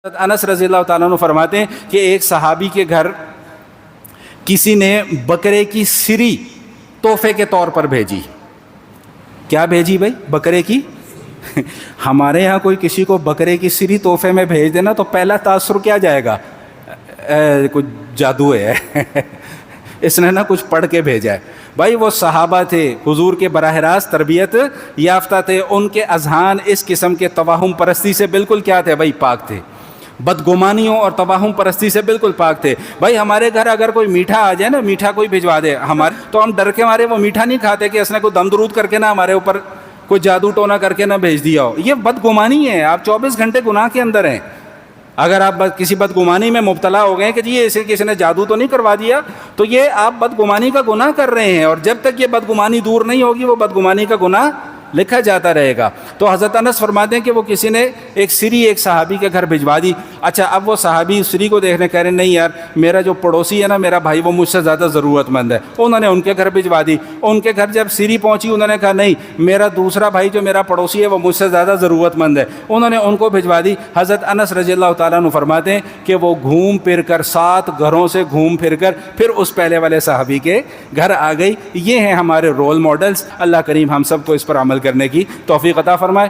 انس رضی اللہ تعالیٰ عنہ فرماتے ہیں کہ ایک صحابی کے گھر کسی نے بکرے کی سری تحفے کے طور پر بھیجی. کیا بھیجی بھائی؟ بکرے کی. ہمارے ہاں کوئی کسی کو بکرے کی سری تحفے میں بھیج دینا تو پہلا تاثر کیا جائے گا؟ کچھ جادو ہے اس نے نا کچھ پڑھ کے بھیجا ہے. بھائی وہ صحابہ تھے، حضور کے براہ راست تربیت یافتہ تھے، ان کے اذہان اس قسم کے توہم پرستی سے بالکل کیا تھے بھائی؟ پاک تھے. بدگمانیوں اور توہم پرستی سے بالکل پاک تھے. بھائی ہمارے گھر اگر کوئی میٹھا آ جائے نا، میٹھا کوئی بھجوا دے ہمارے، تو ہم ڈر کے مارے وہ میٹھا نہیں کھاتے کہ اس نے کوئی دم درود کر کے نہ ہمارے اوپر کوئی جادو ٹونا کر کے نہ بھیج دیا ہو. یہ بدگمانی ہے. آپ 24 گھنٹے گناہ کے اندر ہیں. اگر آپ کسی بدگمانی میں مبتلا ہو گئے کہ جی اسے کسی نے جادو تو نہیں کروا دیا، تو یہ آپ بدگمانی کا گناہ کر رہے ہیں، اور جب تک یہ بدگمانی دور نہیں ہوگی وہ بدگمانی کا گناہ لکھا جاتا رہے گا. تو حضرت انس فرماتے ہیں کہ وہ کسی نے ایک سری ایک صحابی کے گھر بھجوا دی. اچھا اب وہ صحابی اس سری کو دیکھنے کہہ رہے ہیں نہیں یار میرا جو پڑوسی ہے نا، میرا بھائی، وہ مجھ سے زیادہ ضرورت مند ہے. انہوں نے ان کے گھر بھجوا دی. ان کے گھر جب سری پہنچی انہوں نے کہا نہیں میرا دوسرا بھائی جو میرا پڑوسی ہے وہ مجھ سے زیادہ ضرورت مند ہے. انہوں نے ان کو بھجوا دی. حضرت انس رضی اللہ تعالیٰ عنہ فرماتے ہیں کہ وہ گھوم پھر کر 7 گھروں سے گھوم پھر کر پھر اس پہلے والے صحابی کے گھر آ گئی. یہ ہیں ہمارے رول ماڈلز. اللہ کریم ہم سب کو اس پر عمل کرنے کی توفیق عطا فرمائے.